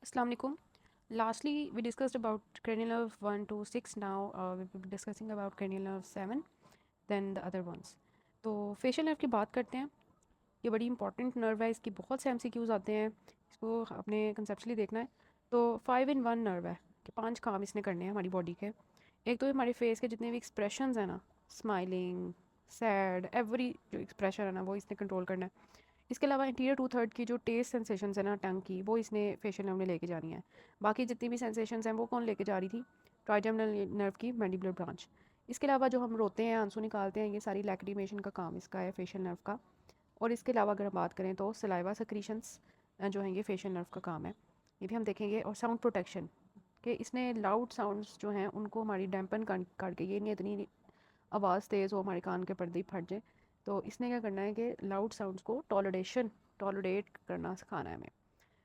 Assalamu alaikum. Lastly, we discussed about cranial nerve 1 to 6. Now we will be discussing about cranial nerve 7, then the other ones. तो facial nerve की बात करते हैं। ये बड़ी important nerve है, इसकी बहुत से एमसीक्यूज आते हैं, इसको अपने कंसेप्चुअली देखना है। तो 5 in 1 नर्व है कि 5 काम इसने करने हैं हमारी बॉडी के। एक तो हमारे फेस के जितने भी एक्सप्रेशंस हैं ना, स्माइलिंग, सैड, एवरी जो एक्सप्रेशन है ना वो इसने कंट्रोल करना है। इसके अलावा इंटीरियर टू थर्ड की जो टेस्ट सेंसेशंस है ना टंग की, वो इसने फेशियल नर्व में लेके जानी है। बाकी जितनी भी सेंसेशंस हैं वो कौन लेके जा रही थी? ट्राइजेमिनल नर्व की मैंडिबुलर ब्रांच। इसके अलावा जो हम रोते हैं, आंसू निकालते हैं, ये सारी लैक्रिमेशन का काम इसका है फेशियल नर्व का। और इसके अलावा अगर हम बात करें तो सलाइवा सक्रीशंस जो हैं ये फेशियल नर्व का काम है, ये भी हम देखेंगे। और साउंड प्रोटेक्शन कि इसने लाउड साउंड्स जो हैं उनको हमारी डैम्पन करके, ये नहीं इतनी आवाज़ तेज़ हो हमारे कान के पर्दे ही फट जाए, तो इसने क्या करना है कि लाउड साउंड्स को टॉलरेट करना सिखाना है हमें।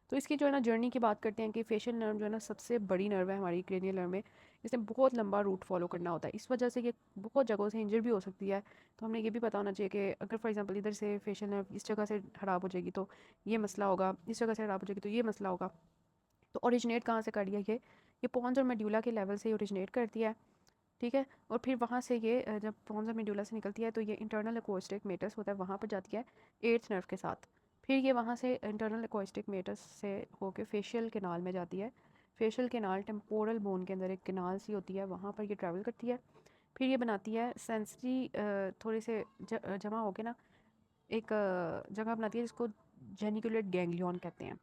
तो इसकी जो है ना जर्नी की बात करते हैं कि फेशियल नर्व जो है ना सबसे बड़ी नर्व है हमारी क्रेनियल नर्व में। इसने बहुत लंबा रूट फॉलो करना होता है, इस वजह से ये बहुत जगहों से इंजर भी हो सकती है। तो हमने ये भी पता होना चाहिए कि अगर फॉर एग्जांपल इधर से फेशियल नर्व इस जगह से ख़राब हो जाएगी तो ये मसला होगा, इस जगह से ख़राब हो जाएगी तो ये मसला होगा। तो ओरिजिनेट कहाँ से कर रही है ये पॉन्स और मेड्यूला के लेवल से ओरिजिनेट करती है, ठीक है। और फिर वहाँ से ये जब पॉन्स और मेडुला से निकलती है तो ये इंटरनल एक्वास्टिक मेटस होता है, वहाँ पर जाती है एट्थ नर्व के साथ। फिर ये वहाँ से इंटरनल एक्वास्टिक मेटस से होके फेशियल कैनाल में जाती है। फेशियल कैनाल टेम्पोरल बोन के अंदर एक कैनाल सी होती है, वहाँ पर ये ट्रैवल करती है। फिर ये बनाती है सेंसरी थोड़े से जमा होके ना एक जगह बनाती है जिसको जेनिकुलेट गैंग्लियन कहते हैं।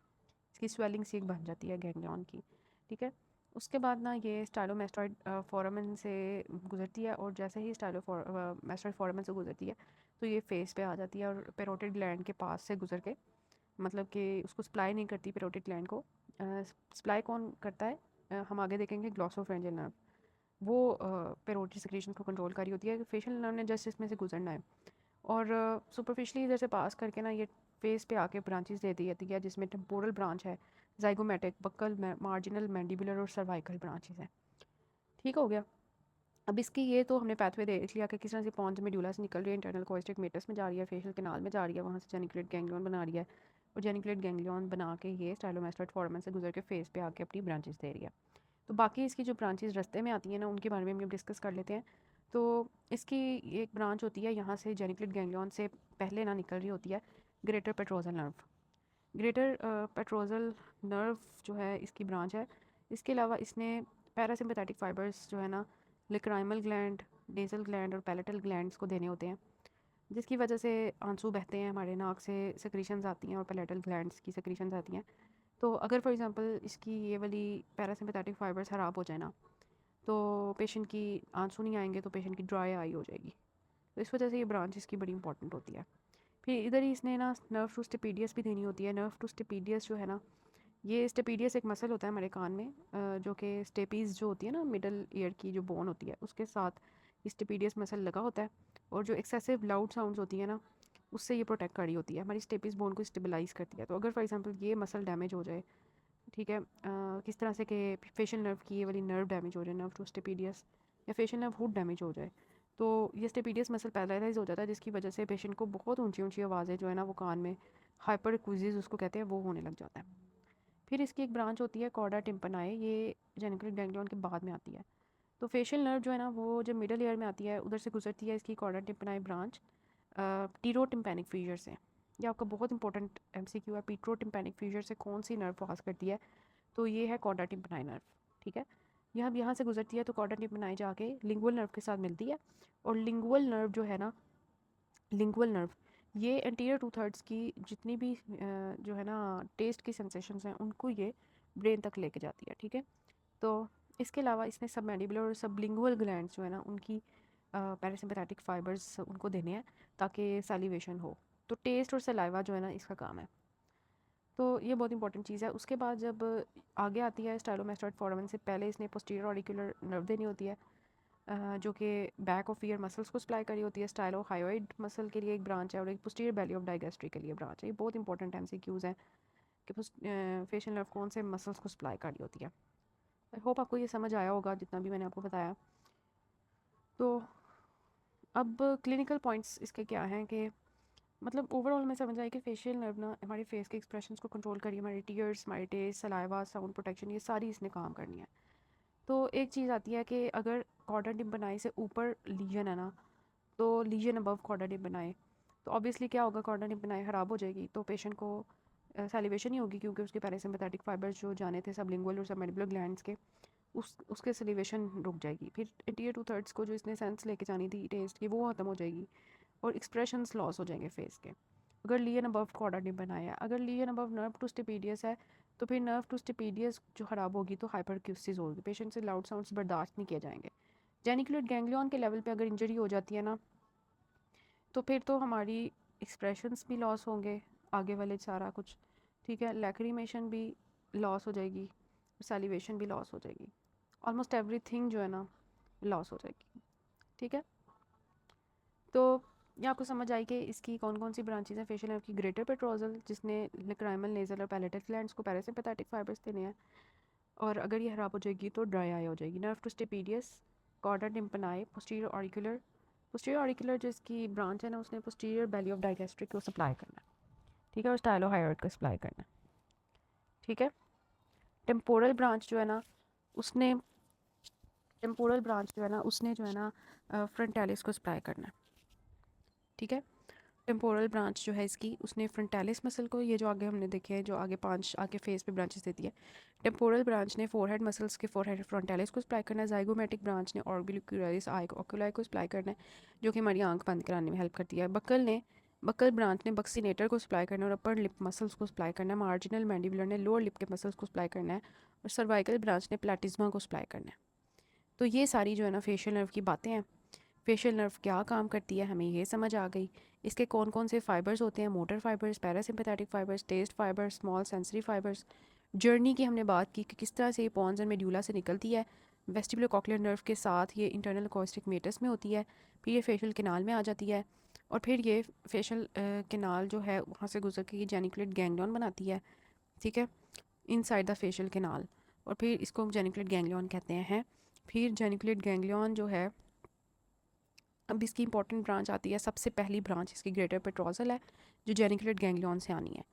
इसकी स्वेलिंग सी एक बन जाती है गैंग्लियन की, ठीक है। उसके बाद ना ये स्टाइलोमेस्टॉइड फोरामन से गुजरती है, और जैसे ही स्टाइलोमेस्टॉइड फोरामन से गुजरती है तो ये फेस पे आ जाती है और पेरोटिड ग्लैंड के पास से गुजर के, मतलब कि उसको सप्लाई नहीं करती पेरोटिड ग्लैंड को। सप्लाई कौन करता है? हम आगे देखेंगे ग्लॉसोफेरेंजियल नर्व। वो पेरोटिड सिक्रीशन को कंट्रोल कर रही होती है। फेशियल नर्व ने जस्ट इसमें से गुजरना है और सुपरफिशली इधर से पास करके ना ये फेस पे आके ब्रांचेस दे दी जाती है, जिसमें टेम्पोरल ब्रांच है, जाइगोमेटिक, बक्कल, मार्जिनल, मैंडिबुलर और सर्वाइकल ब्रांचेस हैं। ठीक हो गया। अब इसकी ये तो हमने पैथवे देख लिया कि किस तरह से पॉन्स मेडुला से निकल रही है, इंटरनल कोस्टिक मेटस में जा रही है, फेशियल कैनाल में जा रही है, वहाँ से जेनिकुलेट गैंग्लियन बना रही है, और जेनिकुलेट गैंग्लियन बना के ये स्टाइलोमेस्टॉइड फोरामन से गुजर के फेस पे आके अपनी ब्रांचेस दे रही है। तो बाकी इसकी जो ब्रांचेस रास्ते में आती हैं ना उनके बारे में हम डिस्कस कर लेते हैं। तो इसकी एक ब्रांच होती है यहाँ से जेनिकुलेट गैंग्लियन से पहले ना निकल रही होती है greater petrosal nerve. Greater petrosal nerve जो है इसकी ब्रांच है। इसके अलावा इसने पैरासिम्पैथेटिक फाइबर्स जो है ना लेक्राइमल ग्लैंड, नेज़ल ग्लैंड और पैलेटल ग्लैंड्स को देने होते हैं, जिसकी वजह से आंसू बहते हैं, हमारे नाक से सेक्रीशंस आती हैं और पैलेटल ग्लैंड्स की सेक्रीशंस आती हैं। तो अगर फॉर एग्जांपल इसकी ये वाली पैरासिम्पैथेटिक फाइबर्स ख़राब हो जाए ना, तो पेशेंट की आंसू नहीं आएंगे तो पेशेंट की ड्राई आई हो जाएगी। तो इस वजह से ये ब्रांच इसकी बड़ी इंपॉर्टेंट होती है। फिर इधर ही इसने ना नर्व टू स्टेपीडियस भी देनी होती है। नर्व टू स्टेपीडियस जो है ना, ये स्टेपीडियस एक मसल होता है हमारे कान में, जो कि स्टेपीज जो होती है ना मिडल ईयर की जो बोन होती है उसके साथ स्टेपीडियस मसल लगा होता है। और जो एक्सेसिव लाउड साउंड्स होती है ना उससे ये प्रोटेक्ट कर रही होती है, हमारी स्टेपीज बोन को स्टेबलाइज करती है। तो अगर फॉर एग्जांपल ये मसल डैमेज हो जाए, ठीक है, किस तरह से कि फेशियल नर्व की ये वाली नर्व डैमेज हो जाए, नर्व टू स्टेपीडियस, या फेशियल नर्व हुड डैमेज हो जाए, तो ये स्टेपीडियस मसल पैरालाइज हो जाता है, जिसकी वजह से पेशेंट को बहुत ऊंची ऊंची आवाज़ें जो है ना वो कान में, हाइपर एक्विजिज उसको कहते हैं, वो होने लग जाता है। फिर इसकी एक ब्रांच होती है कॉर्डा टिम्पनाई, ये जेनिकुलर गैंग्लियन के बाद में आती है। तो फेशियल नर्व जो है ना वो जब मिडल ईयर में आती है उधर से गुजरती है इसकी कॉर्डा टिम्पनाई ब्रांच टीरो टिम्पैनिक फ्यूजर से। ये आपका बहुत इंपॉर्टेंट एमसीक्यू है, पीट्रो टिम्पैनिक फ्यूजर से कौन सी नर्व पास करती है? तो ये है कॉर्डा टिम्पनाई नर्व, ठीक है। यह अब यहाँ से गुजरती है तो कॉर्डा टिम्पनाई जाके लिंगुअल नर्व के साथ मिलती है। और लिंगुअल नर्व जो है ना, लिंगुअल नर्व ये एंटीरियर टू थर्ड्स की जितनी भी जो है ना टेस्ट की सेंसेशंस हैं उनको ये ब्रेन तक लेके जाती है, ठीक है। तो इसके अलावा इसने सब मैंडिबुलर और सबलिंगुअल ग्लैंड्स जो है ना उनकी पैरासिम्पैथेटिक फाइबर्स उनको देने हैं ताकि सैलिवेशन हो। तो टेस्ट और सलाइवा जो है ना इसका काम है। तो ये बहुत इंपॉर्टेंट चीज़ है। उसके बाद जब आगे आती है स्टाइलोमेस्टॉइड फोरामन से पहले इसने पोस्टीरियर ऑरिकुलर नर्व देनी होती है, जो कि बैक ऑफ ईयर मसल्स को सप्लाई करी होती है। स्टाइलो हायोइड मसल के लिए एक ब्रांच है और एक पोस्टीरियर बैली ऑफ डाइगेस्ट्री के लिए ब्रांच है। ये बहुत इंपॉर्टेंट एमसीक्यूज़ हैं कि फेशियल नर्व कौन से मसल्स को सप्लाई करी होती है। आई होप आपको ये समझ आया होगा जितना भी मैंने आपको बताया। तो अब क्लिनिकल पॉइंट्स इसके क्या हैं कि मतलब ओवरऑल में समझ आई कि फेशियल नर्व ना हमारे फेस के एक्सप्रेशंस को कंट्रोल करिए, हमारे टीयर्स, हमारे टेस्ट, सलाइवा, साउंड प्रोटेक्शन, ये सारी इसने काम करनी है। तो एक चीज़ आती है कि अगर कॉर्डा टिम्पनाई से ऊपर लीजन है ना, तो लीजन अबव कॉर्डा टिम्पनाई, तो ऑब्वियसली क्या होगा, कॉर्डा टिम्पनाई ख़राब हो जाएगी, तो पेशेंट को सैलिवेशन ही होगी, क्योंकि उसके पैरासिम्पैथेटिक फाइबर्स जो जाने थे सबलिंगुअल और सबमैंडिबुलर ग्लैंड्स के, उसके सलीवेशन रुक जाएगी। फिर इंटीरियर टू थर्ड्स को जो इसने सेंस लेके जानी थी टेस्ट की, वो ख़त्म हो जाएगी और एक्सप्रेशंस लॉस हो जाएंगे फेस के। अगर लियन अबव कॉर्डा बनाया है, अगर लियन अबव नर्व टू स्टिपीडियस है, तो फिर नर्व टू स्टिपीडियस जो ख़राब होगी तो हाइपरक्यूसिस होगी, पेशेंट से लाउड साउंड्स बर्दाश्त नहीं किए जाएंगे। जेनिकुलेट गैंग्लियन के लेवल पे अगर इंजरी हो जाती है ना, तो फिर तो हमारी एक्सप्रेशंस भी लॉस होंगे, आगे वाले सारा कुछ, ठीक है, लैक्रीमेशन भी लॉस हो जाएगी, सैलिवेशन भी लॉस हो जाएगी, ऑलमोस्ट एवरीथिंग जो है ना लॉस हो जाएगी। ठीक है, तो ये आपको समझ आई कि इसकी कौन कौन सी ब्रांचेज हैं फेशियल नर्व की। ग्रेटर पेट्रोजल जिसने लेक्राइमल, नेजल और पैलेटल ग्लैंड्स को पैरासिम्पैथेटिक फाइबर्स देने हैं, और अगर ये खराब हो जाएगी तो ड्राई आई हो जाएगी। Nerve to stapedius, chorda tympani, posterior auricular. Posterior auricular जिसकी ब्रांच है ना, उसने पोस्टीरियर बैली ऑफ डाइगैस्ट्रिक को सप्लाई करना है, ठीक है, और स्टाइलोहायोइड को सप्लाई करना है, ठीक है। टेम्पोरल ब्रांच जो है ना, उसने फ्रंटालिस को सप्लाई करना है, ठीक है। टेम्पोरल ब्रांच जो है इसकी, उसने फ्रंटालिस मसल को, ये जो आगे हमने देखे हैं, जो आगे 5 आगे फेस पे ब्रांचेस देती है, टेम्पोरल ब्रांच ने फोरहेड मसल्स के फोरहेड फ्रंटालिस को सप्लाई करना है। जाइगोमेटिक ब्रांच ने ऑर्बिक्यूलरिस आई ऑक्यूलाई को सप्लाई करना है, जो कि हमारी आंख बंद कराने में हेल्प करती है। बक्कल ब्रांच ने बक्सीनेटर को सप्लाई करना है और अपर लिप मसल्स को सप्लाई करना है। मार्जिनल मैंडिबुलर ने लोअर लिप के मसल्स को सप्लाई करना है, और सर्वाइकल ब्रांच ने प्लेटिज्मा को सप्लाई करना है। तो ये सारी जो है ना फेशियल नर्व की बातें हैं। फेशियल नर्व क्या काम करती है हमें ये समझ आ गई। इसके कौन कौन से फाइबर्स होते हैं, motor fibres, parasympathetic fibres, taste fibres, small sensory fibres. Journey की हमने बात की कि किस तरह से ये पॉन्स एंड मेड्यूला से निकलती है, वेस्टिबुलो कॉक्लियर नर्व के साथ ये इंटरनल अकॉस्टिक मेटस में होती है, फिर ये फेशियल केनाल में आ जाती है, और फिर ये फेशियल केनाल जो है वहाँ से गुजर के ये जेनिकुलेट गैंग्लियन बनाती है, ठीक है, इनसाइड द फेशियल केनाल, और फिर इसको हम जेनिकुलेट गैंग्लियन कहते हैं। फिर जेनिकुलेट गैंग्लियन जो है, अब इसकी इंपॉर्टेंट ब्रांच आती है, सबसे पहली ब्रांच इसकी ग्रेटर पेट्रोजल है, जो जेनिकुलेट गैंग्लियन से आनी है,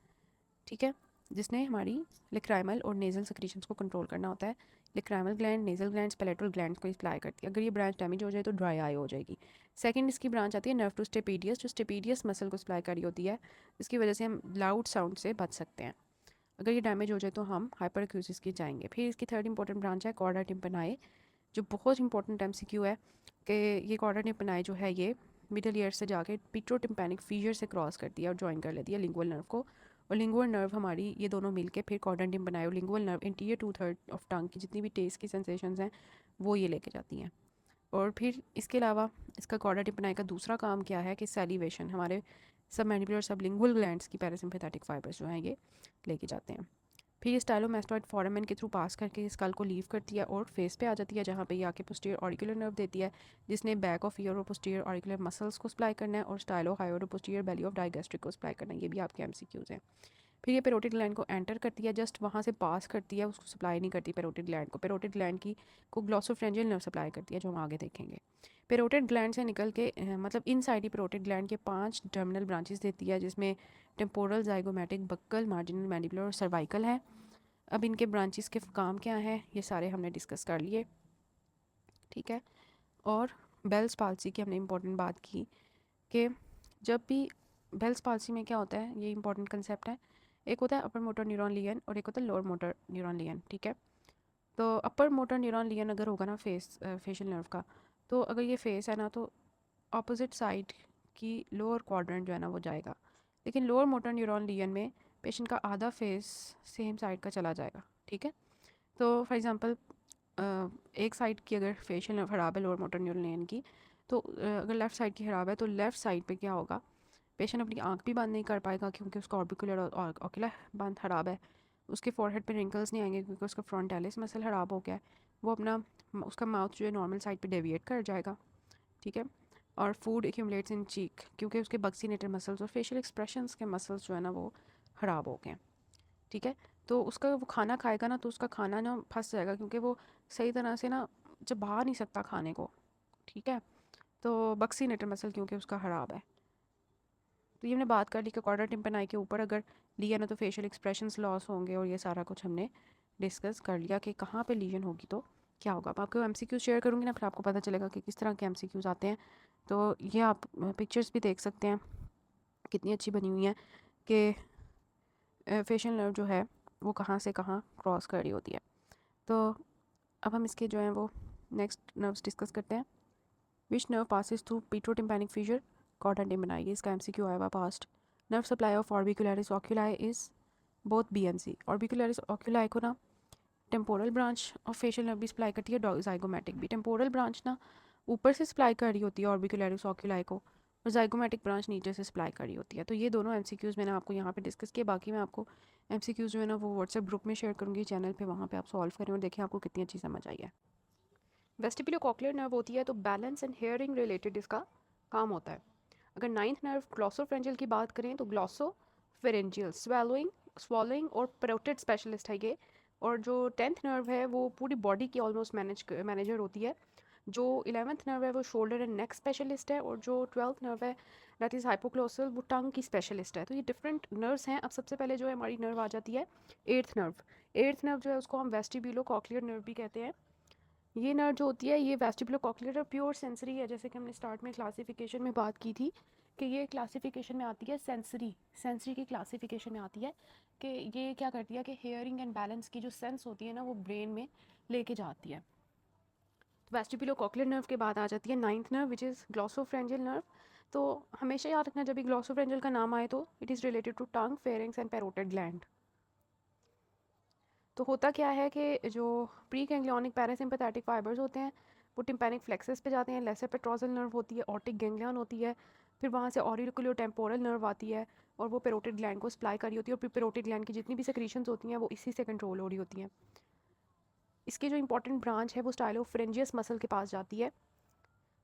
ठीक है, जिसने हमारी लेक्राइमल और नेजल सेक्रीशंस को कंट्रोल करना होता है। Lacrimal gland, nasal glands, palatal glands को सप्लाई करती है। अगर ये ब्रांच डैमेज हो जाए तो ड्राई आई हो जाएगी। सेकंड इसकी ब्रांच आती है नर्व टू स्टेपीडियस, जो स्टेपीडियस मसल को सप्लाई करी होती है, इसकी वजह से हम लाउड साउंड से बच सकते हैं। अगर ये डैमेज हो जाए तो हम हाइपर एक्यूसिस की जाएंगे। फिर इसकी थर्ड इंपॉर्टेंट ब्रांच है कॉर्डा टिम्पनाई, जो बहुत इंपॉर्टेंट एमसीक्यू है कि ये कॉर्डा टिम्पनाई जो है ये मिडल ईयर से जाके पीट्रोटिम्पैनिक फीजर से क्रॉस करती है और ज्वाइन कर लेती है लिंगुअल नर्व को, और लिंगुअल नर्व हमारी ये दोनों मिलके फिर कॉर्डा टिम्पनाई और lingual nerve interior two third of tongue की जितनी भी टेस्ट की सेंसेशंस हैं वो ये लेके जाती हैं। और फिर इसके अलावा इसका कॉर्डा टिम्पनाई का दूसरा काम क्या है कि सैलिवेशन हमारे सब मैंडिबुलर और सब लिंगुअल ग्लैंड्स की पैरासिम्पैथेटिक फाइबर्स जो हैं ये लेके जाते हैं। फिर ये स्टाइलोमेस्टॉइड फोरामेन के थ्रू पास करके स्कल को लीव करती है और फेस पे आ जाती है, जहाँ पे ये आके पोस्टीरियर ऑरिकुलर नर्व देती है, जिसने बैक ऑफ ईयर और पोस्टीरियर ऑरिकुलर मसल्स को सप्लाई करना है, और स्टाइलो हायोड और पोस्टीरियर बैली ऑफ डाइगैस्ट्रिक को सप्लाई करना है। ये भी आपके एमसीक्यूज हैं। फिर ये पेरोटिड ग्लैंड को एंटर करती है, जस्ट वहाँ से पास करती है, उसको सप्लाई नहीं करती पेरोटिड ग्लैंड को। पेरोटिड ग्लैंड की को ग्लॉसोफ्रेंजियल नर्व सप्लाई करती है, जो हम आगे देखेंगे। पेरोटिड ग्लैंड से निकल के मतलब इन साइड ही पेरोटिड ग्लैंड के 5 टर्मिनल ब्रांचेस देती है, जिसमें temporal, zygomatic, buccal, marginal mandibular और सर्वाइकल है। अब इनके ब्रांचेस के काम क्या हैं ये सारे हमने डिस्कस कर लिए, ठीक है। और बेल्स पाल्सी की हमने इंपॉर्टेंट बात की कि जब भी बेल्स पाल्सी में क्या होता है, ये इंपॉर्टेंट कंसेप्ट है। एक होता है अपर मोटर न्यूरॉन लियन और एक होता है लोअर मोटर न्यूरॉन लियन, ठीक है। तो अपर मोटर न्यूरॉन लियन अगर होगा ना फेशियल नर्व का, तो अगर ये फेस है ना, तो ऑपोजिट साइड की लोअर क्वाड्रेंट जो है ना वो जाएगा। लेकिन लोअर मोटर न्यूरॉन लियन में पेशेंट का आधा फेस सेम साइड का चला जाएगा, ठीक है। तो फॉर एग्जांपल एक साइड की अगर फेशियल नर्व खराब है लोअर मोटर न्यूरल लेन की, तो अगर लेफ़्ट साइड की खराब है तो लेफ़्ट साइड पे क्या होगा, पेशेंट अपनी आंख भी बंद नहीं कर पाएगा क्योंकि उसका ऑर्बिकुलर और ऑक्यूलर बंद खराब है। उसके फॉरहेड पे रिंकल्स नहीं आएंगे क्योंकि उसका फ्रंटालिस मसल खराब हो गया है। वो अपना उसका माउथ जो है नॉर्मल साइड पे डेविएट कर जाएगा, ठीक है। और फूड एक्यूमुलेट्स इन चीक क्योंकि उसके बक्सीनेटर मसल्स और फेशियल एक्सप्रेशंस के मसल्स जो है ना वो ख़राब हो गए हैं, ठीक है। तो उसका वो खाना खाएगा ना, तो उसका खाना ना फंस जाएगा क्योंकि वो सही तरह से ना जब बाहर नहीं सकता खाने को, ठीक है। तो बक्सीनेटर मसल क्योंकि उसका ख़राब है, तो तो ये हमने बात कर ली कि कॉर्डा टिम्पैनाई के ऊपर अगर लिया ना तो फेशियल एक्सप्रेशंस लॉस होंगे, और ये सारा कुछ हमने डिस्कस कर लिया कि कहाँ पे लीजन होगी तो क्या होगा। अब आपको MCQ शेयर करूँगी ना, फिर आपको पता चलेगा कि किस तरह के MCQs आते हैं। तो ये आप पिक्चर्स भी देख सकते हैं कितनी अच्छी बनी हुई हैं कि फेशियल नर्व जो है वो कहाँ से कहाँ क्रॉस कर रही होती है। तो अब हम इसके जो हैं वो नेक्स्ट नर्व्स डिस्कस करते हैं। Which nerve passes through petrotympanic fissure, chorda tympani. इसका MCQ आया हुआ past. Nerve supply of orbicularis oculi is both BNC। Orbicularis oculi को ना temporal branch of facial nerve भी सप्लाई करती है, जाइगोमैटिक भी। टेम्पोरल ब्रांच ना ऊपर से सप्लाई कर रही होती है ऑर्बिकुलरिस ओक्यूलाई को, और जाइगोमैटिक ब्रांच नीचे से सप्लाई कर रही होती है। तो ये दोनों MCQs मैंने आपको यहाँ पे डिस्कस किए। बाकी मैं आपको MCQs जो है ना वो व्हाट्सएप ग्रुप में शेयर करूँगी चैनल पे, वहाँ पे आप सॉल्व करें और देखें आपको कितनी अच्छी समझ आई है। वेस्टिबुलोकॉक्लियर नर्व होती है तो बैलेंस एंड हेयरिंग रिलेटेड इसका काम होता है। अगर नाइन्थ नर्व ग्लॉसोफ्रेंजियल की बात करें तो ग्लॉसोफेरेंजियल स्वॉलोइंग और पेरोटिड स्पेशलिस्ट है ये। और जो 10th नर्व है वो पूरी बॉडी की ऑलमोस्ट मैनेजर होती है। जो 11th नर्व है वो शोल्डर एंड नेक स्पेशलिस्ट है, और जो 12th नर्व है दैट इज़ हाइपोक्लोसल, वो टंग की स्पेशलिस्ट है। तो ये डिफरेंट नर्व्स हैं। अब सबसे पहले जो है हमारी नर्व आ जाती है 8th नर्व। 8th नर्व जो है उसको हम वेस्टिब्यूलोकॉक्लियर नर्व भी कहते हैं। ये नर्व जो होती है ये वेस्टिबुलोकॉक्लियर और प्योर सेंसरी है, जैसे कि हमने स्टार्ट में क्लासिफिकेशन में बात की थी कि ये क्लासिफिकेशन में आती है सेंसरी की क्लासिफिकेशन में आती है कि ये क्या करती है कि हेयरिंग एंड बैलेंस की जो सेंस होती है ना वो ब्रेन में लेके जाती है। तो वेस्टिबुलोकॉक्लियर नर्व के बाद आ जाती है 9th nerve which is glossopharyngeal nerve. तो हमेशा याद रखना जब भी ग्लॉसोफ्रेंजियल का नाम आए तो it is related to tongue, pharynx and parotid gland. तो होता क्या है कि जो प्री गैंग्लियोनिक पैरासिम्पैथेटिक फाइबर्स होते हैं वो टिम्पैनिक फ्लेक्सस पे जाते हैं। लेसर पेट्रोजल नर्व होती है, ऑप्टिक गैंग्लियन होती है, फिर वहाँ से ऑरिकुलो टेम्पोरल नर्व आती है और वो पेरोटिड ग्लैंड को सप्लाई कर रही होती है। और फिर पेरोटिड ग्लैंड की जितनी भी सेक्रीशंस होती हैं वो इसी से कंट्रोल हो रही होती हैं। इसकी जो इंपॉर्टेंट ब्रांच है वो स्टाइलोफ्रेंजियस मसल के पास जाती है।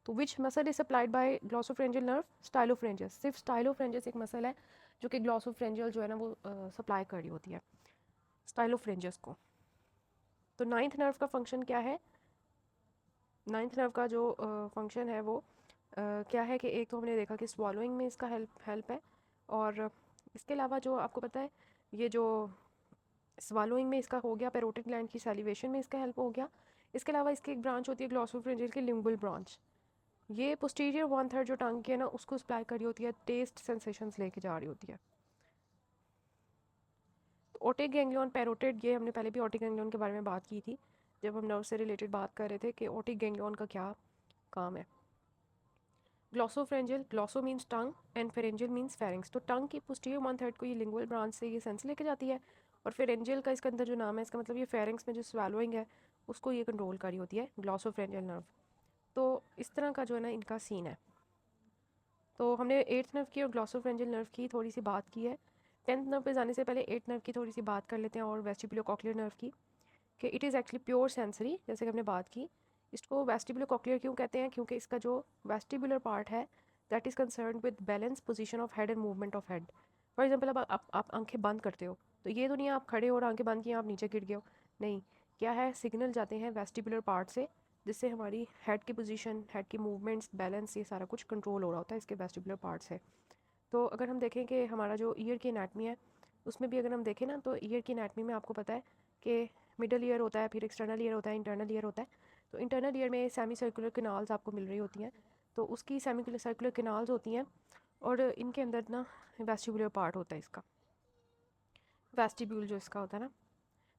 तो which muscle is supplied by glossopharyngeal nerve? Stylopharyngeus. सिर्फ स्टाइलोफ्रेंजियस एक मसल है जो कि ग्लॉसोफ्रेंजियल जो है ना वो सप्लाई कर रही होती है स्टाइलोफ्रेंजियस को। तो 9th नर्व का फंक्शन क्या है? 9th नर्व का जो फंक्शन है वो क्या है कि एक तो हमने देखा कि स्वॉलोइंग में इसका हेल्प है, और इसके अलावा जो आपको पता है ये जो स्वॉलोइंग में इसका हो गया, पेरोटिड ग्लैंड की सैलिवेशन में इसका हेल्प हो गया। इसके अलावा इसकी एक ब्रांच होती है ग्लॉसोफ्रेंजियल की लिंगुअल ब्रांच। ये पोस्टीरियर 1/3 जो टंग की है ना उसको सप्लाई कर रही होती है, टेस्ट सेंसेशंस लेके जा रही होती है। ओटिक गैंग्लियन, पैरोटिड, ये हमने पहले भी ओटिक गैंग्लियन के बारे में बात की थी जब हम नर्व से रिलेटेड बात कर रहे थे कि ओटिक गैंग्लियन का क्या काम है। Glossopharyngeal, glosso means tongue and pharyngeal means pharynx. तो टंग की पोस्टीरियर 1/3 को ये लिंगुअल ब्रांच से ये सेंस लेके जाती है, और फेरेंजियल का इसके अंदर जो नाम है इसका मतलब ये फेरिंग्स में जो स्वैलोइंग है उसको ये कंट्रोल कर रही होती है ग्लॉसोफ्रेंजियल नर्व। तो इस तरह का जो है ना इनका सीन है। तो हमने 8th नर्व की और ग्लॉसोफ्रेंजियल नर्व की थोड़ी सी बात की है। 10th नर्व पे जाने से पहले 8th नर्व की थोड़ी सी बात कर लेते हैं और वेस्टिबुलोकॉक्लियर नर्व की, कि it is actually pure sensory, जैसे कि हमने बात की। इसको वेस्टिबुलोकॉक्लियर क्यों कहते हैं? क्योंकि इसका जो वेस्टिबुलर पार्ट है that is concern with balance, position of head and movement of head. For example अब आप आंखें बंद करते हो तो ये तो नहीं आप खड़े हो और आंखें बंद किए आप नीचे गिर गए हो, नहीं। क्या है, सिग्नल जाते हैं वेस्टिबुलर पार्ट से जिससे हमारी हेड की पोजीशन, हेड की मूवमेंट्स, बैलेंस, ये सारा कुछ कंट्रोल हो रहा होता है इसके वेस्टिबुलर पार्ट से। तो अगर हम देखें कि हमारा जो ईयर की एनाटमी है उसमें भी अगर हम देखें ना तो ईयर की एनाटमी में आपको पता है कि मिडल ईयर होता है, फिर एक्सटर्नल ईयर होता है, इंटरनल ईयर होता है। तो इंटरनल ईयर में सेमी सर्कुलर किनाल्स आपको मिल रही होती हैं, तो उसकी सेमी सर्कुलर किनाल्स होती हैं, और इनके अंदर ना वेस्टिबुलर पार्ट होता है इसका, वेस्टिब्यूल जो इसका होता है ना,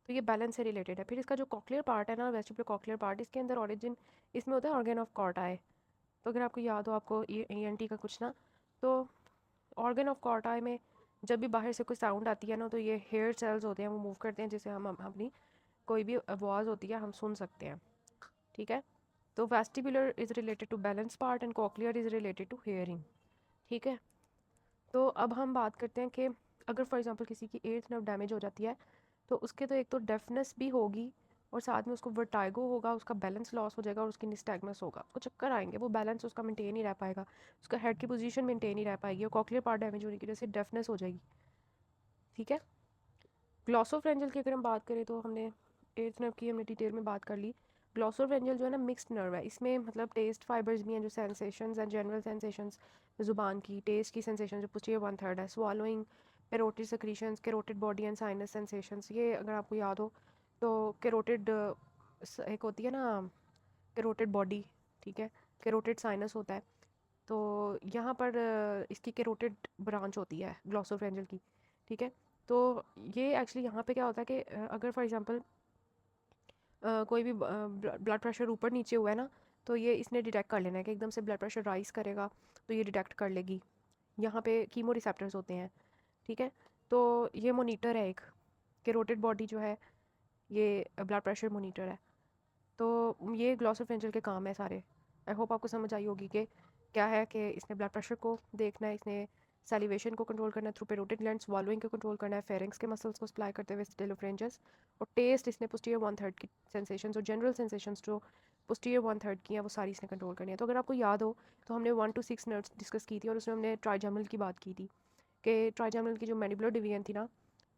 तो ये बैलेंस से रिलेटेड है। फिर इसका जो कॉक्लियर पार्ट है ना, वेस्टिबुलर कॉक्लियर पार्ट, इसके अंदर ओरिजिन इसमें होता है ऑर्गन ऑफ कॉर्टाई। तो अगर आपको याद हो आपको ENT का कुछ ना, तो ऑर्गन ऑफ कॉर्टाई में जब भी बाहर से कोई साउंड आती है ना तो ये हेयर सेल्स होते हैं वो मूव करते हैं जिससे हम अपनी कोई भी आवाज़ होती है हम सुन सकते हैं। ठीक है, तो vestibular is related to balance part and cochlear is related to hearing. ठीक है, तो अब हम बात करते हैं कि अगर फॉर एग्जांपल किसी की 8th नर्व डैमेज हो जाती है तो उसके तो एक तो डेफनेस भी होगी और साथ में उसको वर्टाइगो होगा, उसका बैलेंस लॉस हो जाएगा और उसकी निस्टैग्मस होगा, उसको चक्कर आएंगे, वो बैलेंस उसका मेंटेन नहीं रह पाएगा, उसका हेड की पोजीशन मेंटेन नहीं रह पाएगी और कॉक्लियर पार्ट डैमेज होने की वजह से डेफनेस हो जाएगी। ठीक है, ग्लॉसोफ्रेंजियल की अगर हम बात करें तो हमने 8th नर्व की हमने डिटेल में बात कर ली। ग्लॉसोफेंजियल जो है ना मिक्स्ड नर्व है, इसमें मतलब टेस्ट फाइबर्स भी हैं, जो सेंसेशंस एंड जनरल सेंसेशंस, ज़ुबान की टेस्ट की सेंसेशन जो पोस्टीरियर वन थर्ड है, swallowing, carotid secretions, carotid body and sinus sensations, ये अगर आपको याद हो तो कैरोटिड एक होती है ना कैरोटिड बॉडी, ठीक है, कैरोटिड साइनस होता है। तो यहाँ पर इसकी कैरोटिड ब्रांच होती है ग्लॉसोफेंजियल की, ठीक है। तो ये एक्चुअली यहाँ पे क्या होता है कि अगर फॉर एग्जांपल कोई भी ब्लड प्रेशर ऊपर नीचे हुआ है ना, तो ये इसने डिटेक्ट कर लेना है कि एकदम से ब्लड प्रेशर राइज करेगा, तो ये डिटेक्ट कर लेगी। यहाँ पे कीमो रिसेप्टर्स होते हैं, ठीक है। तो ये मोनीटर है एक, कैरोटिड बॉडी जो है ये ब्लड प्रेशर मोनीटर है। तो ये ग्लॉसोफेंजियल के काम है सारे। आई होप आपको समझ आई होगी कि क्या है कि इसने ब्लड प्रेशर को देखना है, इसने सैलिवेशन को कंट्रोल करना है थ्रू पेरोटिड ग्लैंड, स्वॉलोइंग को कंट्रोल करना है फेरिंक्स के मसल्स को सप्लाई करते हुए स्टेलोफ्रेंजस, और टेस्ट इसने पोस्टीरियर वन थर्ड की सेंसेशंस और जनरल सेंसेशंस जो पोस्टीरियर वन थर्ड की हैं वो सारी इसने कंट्रोल करनी है। तो अगर आपको याद हो तो हमने 1 to 6 नर्व्स डिस्कस की थी और उसमें हमने ट्राइजेमिनल की बात की थी कि ट्राइजेमिनल की जो मैंडिबुलर डिवीजन थी ना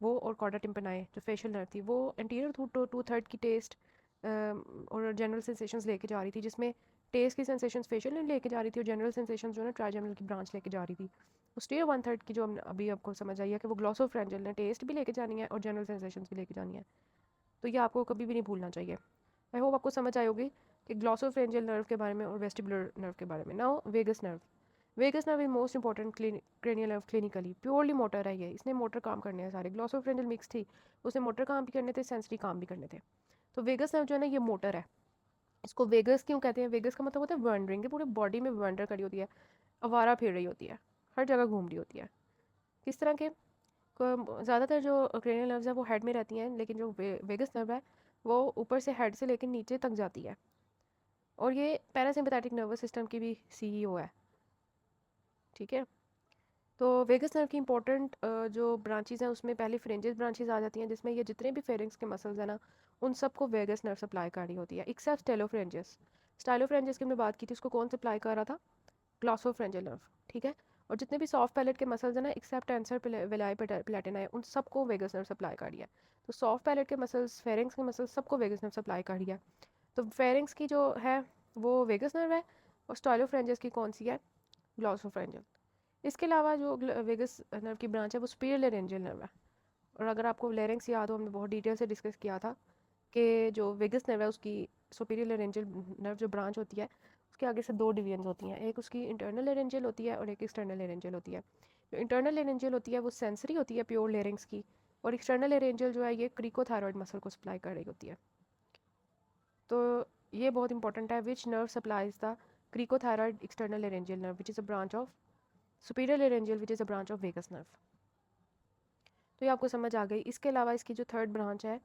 वो, और कॉर्डा टिम्पनाई जो फेशियल नर्व थी वो एंटीरियर टू थर्ड की टेस्ट और जनरल सेंसेशंस लेके जा रही थी, जिसमें टेस्ट की सेंसेशंस फेशियल ने लेके जा रही थी और जनरल सेंसेशंस जो है ना ट्राइजेमिनल की ब्रांच लेके जा रही थी। पोस्टीरियर वन थर्ड की जो हम अभी आपको समझ आई है कि वो ग्लॉसोफ्रेंजियल ने टेस्ट भी लेके जानी है और जनरल सेंसेशंस भी लेके जानी है। तो ये आपको कभी भी नहीं भूलना चाहिए। आई होप आपको समझ आई होगी कि ग्लॉसोफ्रेंजियल नर्व के बारे में और वेस्टिबुलर नर्व के बारे में। Now vagus nerve, vagus nerve is most important cranial nerve clinically, purely motor है ये, इसने मोटर काम करने हैं सारे। ग्लॉसोफ्रेंजियल मिक्स थी, उसने मोटर काम भी करने थे, सेंसरी काम भी करने थे। तो वेगस नर्व जो है ना ये मोटर है। इसको वेगस क्यों कहते हैं? वेगस का मतलब होता है वंडरिंग, कि पूरे बॉडी में वंडर करी होती है, आवारा फिर रही होती है, हर जगह घूम रही होती है। किस तरह के? ज़्यादातर जो क्रेनियल नर्व्स है वो हेड में रहती हैं, लेकिन जो वेगस नर्व है वो ऊपर से हेड से लेकर नीचे तक जाती है, और ये पैरासिम्पैथेटिक नर्वस सिस्टम की भी सीईओ है, ठीक है। तो वेगस नर्व की इंपॉर्टेंट जो ब्रांचेस हैं उसमें पहले फ्रेंजेस ब्रांचेस आ जाती हैं, जिसमें ये जितने भी फेरिंग्स के मसल्स हैं ना उन सबको वेगस नर्व सप्लाई कर रही होती है, एक्सेप्ट स्टेलोफ्रेंजेस। स्टाइलोफ्रेंजेस की हमने बात की थी, उसको कौन सप्लाई कर रहा था? ग्लॉसोफ्रेंजियल नर्व, ठीक है। और जितने भी सॉफ्ट पैलेट के मसल्स हैं ना एक्सेप्ट टेंसर विलाई प्लेटिना है, उन सबको वेगस नर्व सप्लाई कर रही है। तो सॉफ्ट पैलेट के मसल्स, फेरिंग्स के मसल्स, सबको वेगस नर्व सप्लाई कर रही है। तो फेरिंग्स की जो है वो वेगस नर्व है, और स्टाइलोफ्रेंजेस की कौन सी है? ग्लॉसोफ्रेंजियल। इसके अलावा जो वेगस नर्व की ब्रांच है वो सुपीरियर लेरेंजियल नर्व है। और अगर आपको लेरेंक्स याद हो, हमने बहुत डिटेल से डिस्कस किया था कि जो वेगस नर्व है उसकी सुपीरियर लेरेंजियल नर्व जो ब्रांच होती है उसके आगे से दो डिवीजन होती हैं, एक उसकी इंटरनल लेरेंजियल होती है और एक एक्सटर्नल लेरेंजियल होती है। जो इंटरनल लेरेंजियल होती है वो सेंसरी होती है प्योर लेरिंग्स की, और एक्सटर्नल लेरेंजियल जो है ये क्रिकोथायरॉयड मसल को सप्लाई कर रही होती है। तो ये बहुत इंपॉर्टेंट है, which nerve supplies the cricothyroid external laryngeal nerve which is a branch of superior laryngeal which is a branch of vagus nerve. तो ये आपको समझ आ गई। इसके अलावा इसकी जो थर्ड ब्रांच है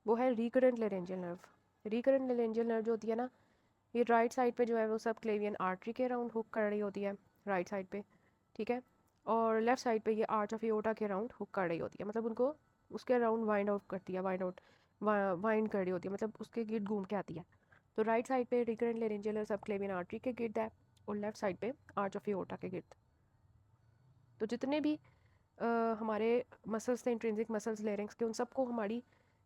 वो है recurrent laryngeal nerve. Recurrent laryngeal nerve जो होती है ना ये राइट साइड पे जो है वो सब क्लेवियन आर्टरी के अराउंड हुक कर रही होती है, राइट साइड पे, ठीक है। और लेफ्ट साइड पे ये आर्च ऑफ एओर्टा के अराउंड हुक कर रही होती है, मतलब उनको उसके अराउंड वाइंड आउट करती है, वाइंड कर रही होती है, मतलब उसके गिर्द घूम के आती है। तो राइट साइड पे रिकरेंट लेरेंजियल सब क्लेवियन आर्टरी के गिर्द है, और लेफ्ट साइड पे आर्च ऑफ एओर्टा के गिर्द। तो जितने भी हमारे मसल्स थे इंट्रिंसिक मसल्स लेरिंग्स के, उन सबको हमारी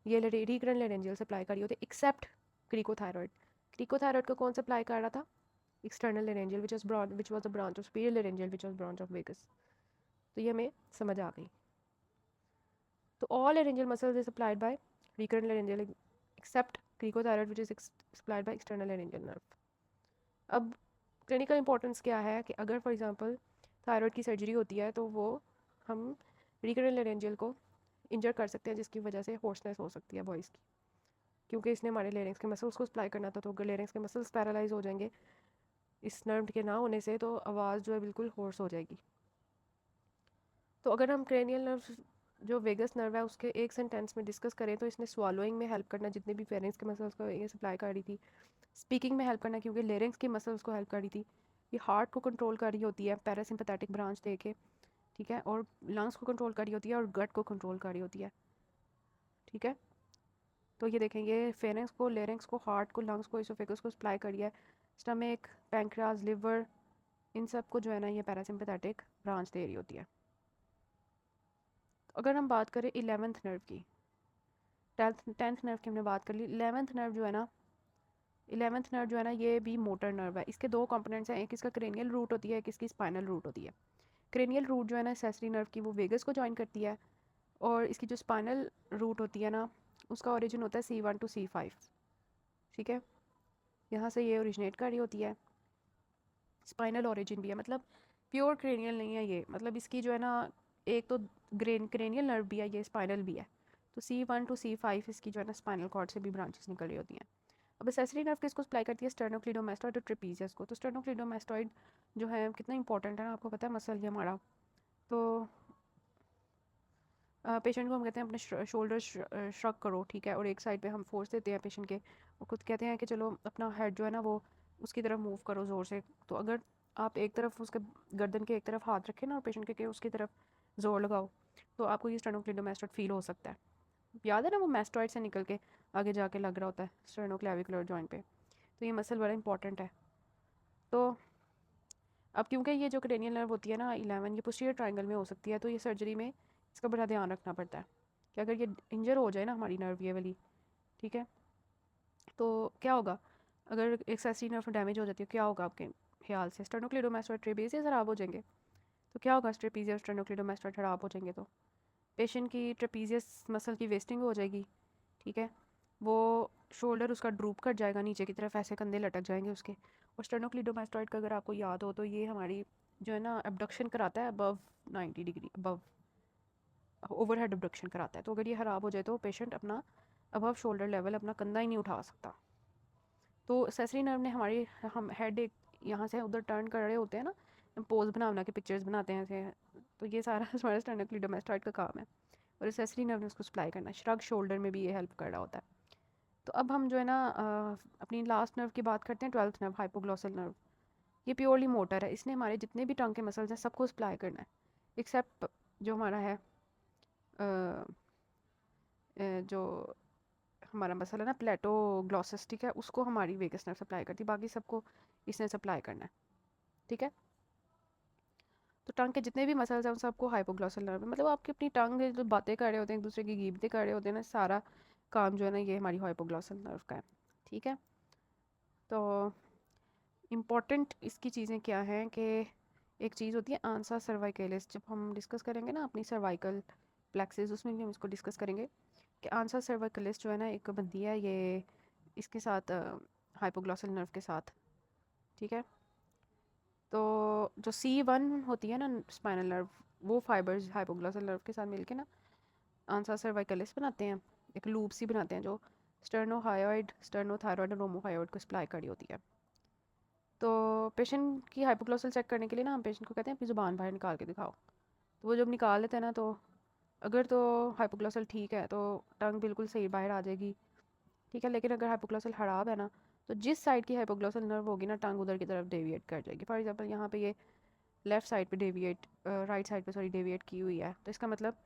ये रिकरेंट लेरेंजियल सप्लाई करी होती है, एक्सेप्ट क्रिकोथायरॉयड। क्रिकोथायरॉयड को कौन सप्लाई कर रहा था? External laryngeal which was a branch of superior laryngeal which was branch of vagus. तो ये हमें समझ आ गई। तो all laryngeal muscles is supplied by recurrent laryngeal except cricothyroid which is supplied by external laryngeal nerve. अब clinical importance क्या है कि अगर फॉर एग्जांपल थायराइड की सर्जरी होती है तो वो हम रिकरेंट लेरेंजियल को इंजर कर सकते हैं, जिसकी वजह से होर्सनेस हो सकती है वॉइस की, क्योंकि इसने हमारे लेरिंग्स के मसल्स को सप्लाई करना था। तो अगर लेरिंग्स के मसल्स पैरालाइज हो जाएंगे इस नर्व के ना होने से, तो आवाज़ जो है बिल्कुल होर्स हो जाएगी। तो अगर हम क्रेनियल नर्व जो वेगस नर्व है उसके एक सेंटेंस में डिस्कस करें तो इसने स्वालोइंग में हेल्प करना, जितने भी फेरिंग्स के मसल्स को ये सप्लाई कर रही थी। स्पीकिंग में हेल्प करना क्योंकि लेरिंग्स के मसल्स को हेल्प कर रही थी। ये हार्ट को कंट्रोल कर रही होती है पैरासिम्पैथेटिक ब्रांच दे के, ठीक है, और लंग्स को कंट्रोल कर रही होती है और गट को कंट्रोल कर रही होती है, ठीक है। तो ये देखेंगे फेरेंक्स को, लेरिंग्स को, हार्ट को, लंग्स को, इसोफेगस को सप्लाई करी है, स्टमक, पैंक्रियाज, लिवर, इन सब को जो है ना ये पैरासिम्पैथेटिक ब्रांच दे रही होती है। अगर हम बात करें 11th नर्व की, टेंथ नर्व की हमने बात कर ली, 11th नर्व जो है ना 11th नर्व जो है ना ये भी मोटर नर्व है। इसके दो कंपोनेंट्स हैं, एक इसका क्रेनियल रूट होती है, एक इसकी स्पाइनल रूट होती है। क्रेनियल रूट जो है ना सेंसरी नर्व की वो वेगस को जॉइन करती है, और इसकी जो स्पाइनल रूट होती है ना उसका ओरिजिन होता है C1 to C5। ठीक है, यहाँ से ये ओरिजिनेट कर रही होती है। स्पाइनल ओरिजिन भी है, मतलब प्योर क्रेनियल नहीं है ये, मतलब इसकी जो है ना एक तो क्रेनियल नर्व भी है, ये स्पाइनल भी है। तो C1 to C5 इसकी जो है ना स्पाइनल कॉर्ड से भी ब्रांचेस निकल रही होती हैं। अब एसेसरी नर्व किसको सप्लाई करती है? स्टर्नोक्लीडोमास्टोइड और ट्रेपीजियस को। तो स्टर्नोक्लीडोमास्टोइड जो है कितना इंपॉर्टेंट है ना, आपको पता है, मसल ये हमारा। तो पेशेंट को हम कहते हैं अपने शोल्डर श्रक करो, ठीक है, और एक साइड पे हम फोर्स देते हैं पेशेंट के, और खुद कहते हैं कि चलो अपना हेड जो है ना वो उसकी तरफ मूव करो ज़ोर से। तो अगर आप एक तरफ उसके गर्दन के एक तरफ हाथ रखें ना और पेशेंट के उसकी तरफ ज़ोर लगाओ, तो आपको ये स्टर्नोक्लीडोमास्टोइड फील हो सकता है। याद है ना, वो मैस्टोइड से निकल के आगे जाके लग रहा होता है स्टर्नोक्लेविकुलर जॉइंट पे। तो ये मसल बड़ा इंपॉर्टेंट है। तो अब क्योंकि ये जो क्रेनियल नर्व होती है ना 11, ये पोस्टीरियर ट्रायंगल में हो सकती है, तो ये सर्जरी में इसका बड़ा ध्यान रखना पड़ता है कि अगर ये इंजर हो जाए ना हमारी नर्व ये वाली, ठीक है, तो क्या होगा? अगर एक्सेसरी नर्व डैमेज हो जाती है क्या होगा आपके ख्याल से? स्टर्नोक्लीडोमास्टोइड ट्रेपेजियस खराब हो जाएंगे। तो क्या होगा? ट्रेपेजियस स्टर्नोक्लीडोमास्टोइड खराब हो जाएंगे तो पेशेंट की ट्रेपेजियस मसल की वेस्टिंग हो जाएगी, ठीक है, वो शोल्डर उसका ड्रूप कर जाएगा नीचे की तरफ, ऐसे कंधे लटक जाएंगे उसके। और स्टर्नोक्लीडोमास्टोइड का अगर आपको याद हो तो ये हमारी जो है ना अबडक्शन कराता है above 90 degree, above overhead abduction कराता है। तो अगर ये ख़राब हो जाए तो पेशेंट अपना अबव शोल्डर लेवल अपना कंधा ही नहीं उठा सकता। तो सेसरी नर्व ने हमारी हम हेड एक यहाँ से उधर टर्न कर रहे होते हैं ना, पोज बना बना के पिक्चर्स बनाते हैं ऐसे, तो ये सारा हमारे स्टर्नोक्लीडोमास्टोइड का काम है, और सेसरी नर्व ने उसको सप्लाई करना। श्रग शोल्डर में भी ये हेल्प कर रहा होता है। तो अब हम जो है ना अपनी लास्ट नर्व की बात करते हैं, 12th नर्व, हाइपोग्लॉसल नर्व। ये प्योरली मोटर है, इसने हमारे जितने भी टंग के मसल्स हैं सबको सप्लाई करना है, एक्सेप्ट जो हमारा है जो हमारा मसल है ना प्लेटोग्लॉसस, ठीक है, उसको हमारी वेगस नर्व सप्लाई करती है, बाकी सबको इसने सप्लाई करना है, ठीक है। तो टंग के जितने भी मसल्स हैं उन सबको हाइपोग्लॉसल नर्व, मतलब आपकी अपनी टंग जो बातें कर रहे होते हैं एक दूसरे की गीबतें कर रहे होते हैं ना, सारा काम जो है ना ये हमारी हाइपोग्लॉसल नर्व का है, ठीक है। तो इम्पॉर्टेंट इसकी चीज़ें क्या हैं कि एक चीज़ होती है आंसा सर्वाइकलिस, जब हम डिस्कस करेंगे ना अपनी सर्वाइकल प्लेक्सिस उसमें भी हम इसको डिस्कस करेंगे कि आंसा सर्वाइकलिस जो है ना एक बनती है ये इसके साथ हाइपोग्लॉसल नर्व के साथ, ठीक है। तो जो C1 होती है ना स्पाइनल नर्व, वो फाइबर्स हाइपोग्लॉसल नर्व के साथ मिलके ना आंसा सर्वाइकलिस बनाते हैं, एक लूप सी बनाते हैं जो स्टर्नोहायोइड, स्टर्नोथायरॉइड और रोमोहायोइड को सप्लाई करी होती है। तो पेशेंट की हाइपोग्लॉसल चेक करने के लिए ना हम पेशेंट को कहते हैं अपनी ज़ुबान बाहर निकाल के दिखाओ। तो वो जब निकाल लेते हैं ना, तो अगर तो हाइपोग्लॉसल ठीक है तो टंग बिल्कुल सही बाहर आ जाएगी, ठीक है। लेकिन अगर हाइपोग्लॉसल ख़राब है ना, तो जिस साइड की हाइपोग्लॉसल नर्व होगी ना टंग उधर की तरफ डेविएट कर जाएगी। फॉर एग्जांपल यहाँ पे ये लेफ़्ट साइड पे डेविएट, राइट साइड पे सॉरी डेविएट की हुई है, तो इसका मतलब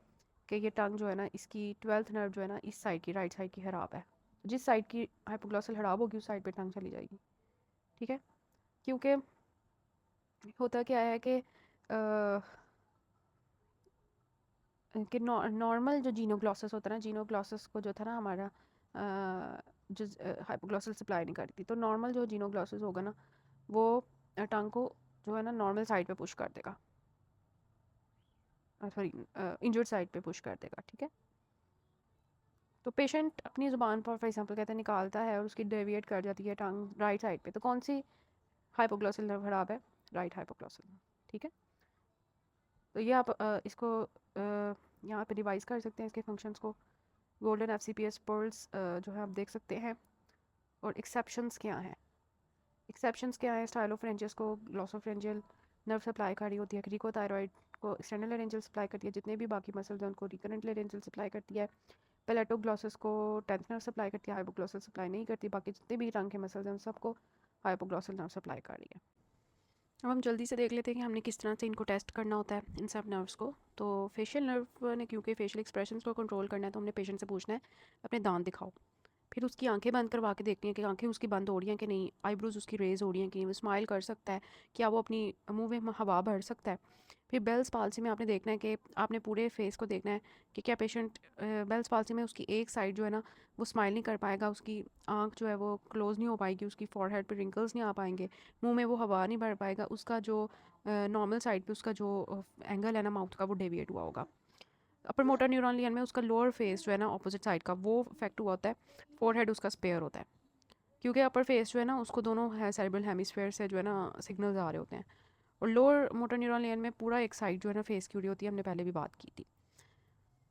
कि ये टंग जो है ना इसकी 12th नर्व जो है ना इस साइड की, राइट साइड की ख़राब है। जिस साइड की हाइपोग्लॉसल ख़राब होगी उस साइड पे टंग चली जाएगी, ठीक है। क्योंकि होता क्या है कि नॉर्मल जो जीनोग्लॉसस होता है ना, जीनोग्लॉसस को जो था ना हमारा जो हाइपोग्लॉसल सप्लाई नहीं करती, तो नॉर्मल जो जीनोग्लॉसस होगा ना वो टंग को जो है ना नॉर्मल साइड पे पुश कर देगा, सॉरी इंजर्ड साइड पे पुश कर देगा, ठीक है। तो पेशेंट अपनी ज़ुबान पर फॉर एग्जांपल कहते हैं निकालता है और उसकी डेविएट कर जाती है टंग राइट साइड पे, तो कौन सी हाइपोग्लॉसल नर्व खराब है? राइट हाइपोग्लॉसल, ठीक है। तो ये आप इसको यहाँ पे रिवाइज कर सकते हैं इसके फंक्शंस को। गोल्डन FCPS पर्ल्स जो है आप देख सकते हैं। और एक्सेप्शंस क्या हैं? एक्सेप्शंस क्या है? स्टाइलोफ्रेंजियस को ग्लॉसोफ्रेंजियल नर्व सप्लाई कर रही होती है, क्रिकोथायरॉइड को एक्सटर्नल लेरेंजियल सप्लाई करती है, जितने भी बाकी मसल्स हैं उनको रिकरेंट लेरेंजियल सप्लाई करती है। पेलेटोग्लॉसस को 10th नर्व सप्लाई करती है, हाइपोग्लॉसल सप्लाई नहीं करती, बाकी जितने भी रंग के मसल्स हैं उन सबको हाइपोग्लॉसल नर्व सप्लाई कर रही है। अब हम जल्दी से देख लेते हैं कि हमने किस तरह से इनको टेस्ट करना होता है इन सब नर्व्स को। तो फेशियल नर्व ने क्योंकि फेशियल एक्सप्रेशंस को कंट्रोल करना है, तो हमने पेशेंट से पूछना है अपने दांत दिखाओ, फिर उसकी आंखें बंद करवा के देखनी है कि आंखें उसकी बंद हो रही हैं कि नहीं, आईब्रोज उसकी रेज हो रही हैं कि नहीं, वो स्माइल कर सकता है, क्या वो अपनी मुंह में हवा भर सकता है, फिर बेल्स पाल्सी में आपने देखना है कि आपने पूरे फेस को देखना है कि क्या पेशेंट बेल्स पाल्सी में उसकी एक साइड जो है ना वो स्माइल नहीं कर पाएगा, उसकी आंख जो है वो क्लोज़ नहीं हो पाएगी, उसकी फॉरहेड पे रिंकल्स नहीं आ पाएंगे, मुंह में वो हवा नहीं भर पाएगा, उसका जो नॉर्मल साइड पे उसका जो एंगल है ना माउथ का वो डेविएट हुआ होगा। अपर मोटर न्यूरॉन लियन में उसका लोअर फेस जो है ना ऑपोजिट साइड का वो इफेक्ट हुआ होता है, फोरहेड उसका स्पेयर होता है, क्योंकि अपर फेस जो है ना उसको दोनों है सेरेब्रल हेमिस्फीयर से जो है ना सिग्नल्स आ रहे होते हैं। और लोअर मोटर न्यूरॉन लेयर में पूरा एक साइड जो है ना फेस की उड़ी होती है, हमने पहले भी बात की थी।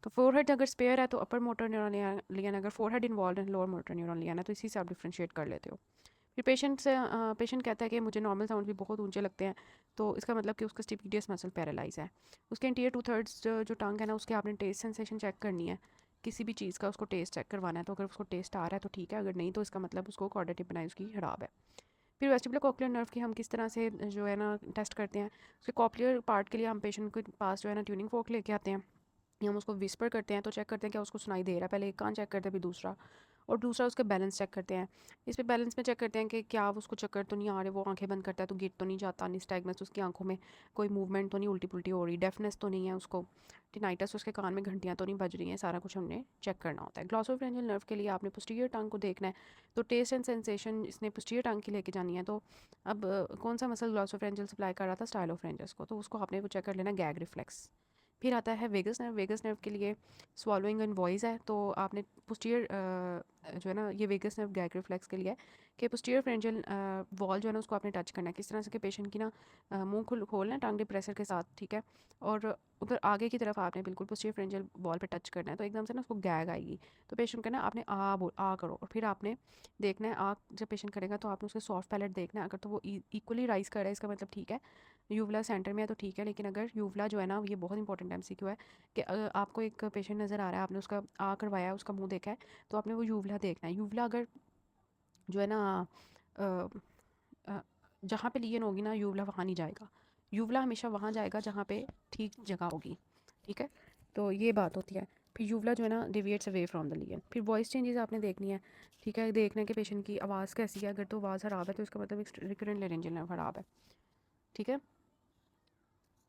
तो फोरहेड अगर स्पेयर है तो अपर मोटर न्यूरॉन लियन, अगर फोरहेड इन्वॉल्व है लोअर मोटर न्यूरॉन लियन है, तो इसी से आप डिफ्रेंशिएट कर लेते हो। फिर पेशेंट कहता है कि मुझे नॉर्मल साउंड भी बहुत ऊंचे लगते हैं, तो इसका मतलब कि उसका स्टिपिडियस मसल पैरालाइज है। उसके इंटीरियर 2/3 जो टंग है ना उसके आपने टेस्ट सेंसेशन चेक करनी है, किसी भी चीज़ का उसको टेस्ट चेक करवाना है। तो अगर उसको टेस्ट आ रहा है तो ठीक है, अगर नहीं तो इसका मतलब उसको कॉर्डेटिव बनाई उसकी खराब है। फिर वेस्टिबुलर कॉक्लियर नर्व की हम किस तरह से जो है ना टेस्ट करते हैं, उसके कॉक्लियर पार्ट के लिए हम पेशेंट के पास जो है ना ट्यूनिंग फोर्क लेके आते हैं, हम उसको विस्पर करते हैं, तो चेक करते हैं क्या उसको सुनाई दे रहा है, पहले एक कान चेक करते हैं फिर दूसरा, और दूसरा उसका बैलेंस चेक करते हैं। इस पे बैलेंस में चेक करते हैं कि क्या उसको चक्कर तो नहीं आ रहे, वो आंखें बंद करता है तो गिर तो नहीं जाता, निस्टैग्मस उसकी आंखों में कोई मूवमेंट तो नहीं उल्टी पुल्टी हो रही, डेफनेस तो नहीं है उसको, टिनाइटस उसके कान में घंटियाँ तो नहीं बज रही हैं, सारा कुछ हमने चेक करना होता है। ग्लॉसोफरेंजियल नर्व के लिए आपने पोस्टीरियर टंग को देखना है, तो टेस्ट एंड सेंसेशन इसने पोस्टीरियर टंग की लेके जानी है। तो अब कौन सा मसल ग्लॉसोफरेंजियल सप्लाई कर रहा था, स्टाइलोफ्रेंजियस को, तो उसको आपने वो चेक कर लेना, गैग रिफ्लेक्स। फिर आता है वेगस नर्व। वेगस नर्व के लिए स्वॉलोइंग एंड वॉइस है, तो आपने पोस्टीरियर जो है ना ये वेगस नर्व गैग रिफ्लेक्स के लिए है कि पोस्टीरियर फ्रेंजियल वॉल जो है ना उसको आपने टच करना है, किस तरह से कि पेशेंट की ना मुंह खोलना है टंग डिप्रेसर के साथ, ठीक है, और उधर आगे की तरफ आपने बिल्कुल पोस्टीरियर फ्रेंजियल वॉल पे टच करना है, तो एकदम से ना उसको गैग आएगी, तो पेशेंट कहना आपने आ करो, और फिर आपने देखना है आ जब पेशेंट करेगा तो आपने उसका सॉफ्ट पैलेट देखना है, अगर तो वो इक्वली राइज कर रहा है इसका मतलब ठीक है, यूवला सेंटर में है तो ठीक है, लेकिन अगर यूवला जो है ना ये बहुत इंपॉर्टेंट एमसीक्यू है कि आपको एक पेशेंट नज़र आ रहा है, आपने उसका आ करवाया है, उसका मुंह देखा है, तो आपने वो यूवला देखना है। यूवला अगर जो है ना अ, अ, जहाँ पे लियन होगी ना यूवला वहाँ नहीं जाएगा, यूवला हमेशा वहाँ जाएगा जहाँ पे ठीक जगह होगी, ठीक है, तो ये बात होती है। फिर यूवला जो है ना डिविएट्स अवे फ्रॉम द लियन। फिर वॉइस चेंजेस आपने देखनी है, ठीक है, देखना है कि पेशेंट की आवाज़ कैसी है, अगर तो आवाज़ खराब है तो इसका मतलब रिकरेंट लेरेंजियल नर्व खराब है, ठीक है।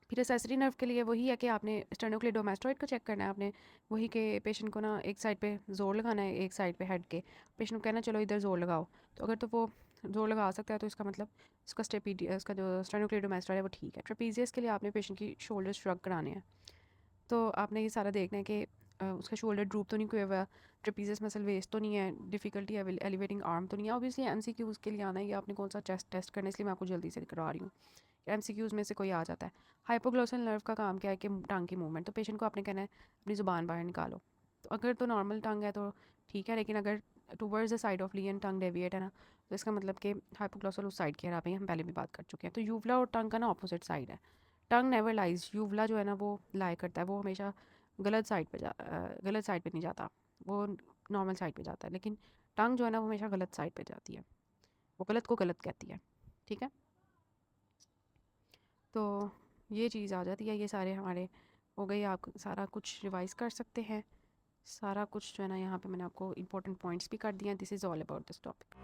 फिर एसेसरी नर्व के लिए वही है कि आपने स्टेनोक्लेडोमास्टोइड को चेक करना है, आपने वही के पेशेंट को ना एक साइड पे जोर लगाना है, एक साइड पे हेड के, पेशेंट को कहना चलो इधर जोर लगाओ, तो अगर तो वो जोर लगा सकता है तो इसका मतलब इसका इसका जो स्टेनोक्लेडोमास्टोइड है वो ठीक है। ट्रेपीजियस के लिए आपने पेशेंट की शोल्डर श्रग कराने हैं, तो आपने ये सारा देखना है कि उसका शोल्डर ड्रूप तो नहीं किया हुआ, ट्रेपीजियस मसल वेस्ट तो नहीं है, डिफिकल्टी एलिवेटिंग आर्म तो नहीं है। ऑब्वियसली एमसीक्यूज़ के लिए आना है, ये आपने कौन सा चेस्ट टेस्ट करना है, इसलिए मैं आपको जल्दी से करवा रही हूँ, एमसीक्यूज़ में से कोई आ जाता है। हाइपोग्लोसल नर्व का काम क्या है कि टंग की मूवमेंट, तो पेशेंट को आपने कहना है अपनी ज़ुबान बाहर निकालो, तो अगर तो नॉर्मल टंग है तो ठीक है, लेकिन अगर towards the side of लियन tongue deviate है ना, तो इसका मतलब कि हाइपोग्लोसल उस साइड की खराब है, हम पहले भी बात कर चुके हैं। तो यूवला और टंग का ना ऑपोजिट साइड है, टंग नेवर लाइज, यूवला जो है ना वो लाई करता है, वो हमेशा गलत साइड पे नहीं जाता, वो नॉर्मल साइड पे जाता है, लेकिन टंग जो है ना वो हमेशा गलत साइड पे जाती है, वो गलत को गलत कहती है, ठीक है। तो ये चीज़ आ जाती है, ये सारे हमारे हो गई, आप सारा कुछ रिवाइज कर सकते हैं, सारा कुछ जो है ना यहाँ पे मैंने आपको इंपॉर्टेंट पॉइंट्स भी कर दिए हैं। This is all about this topic.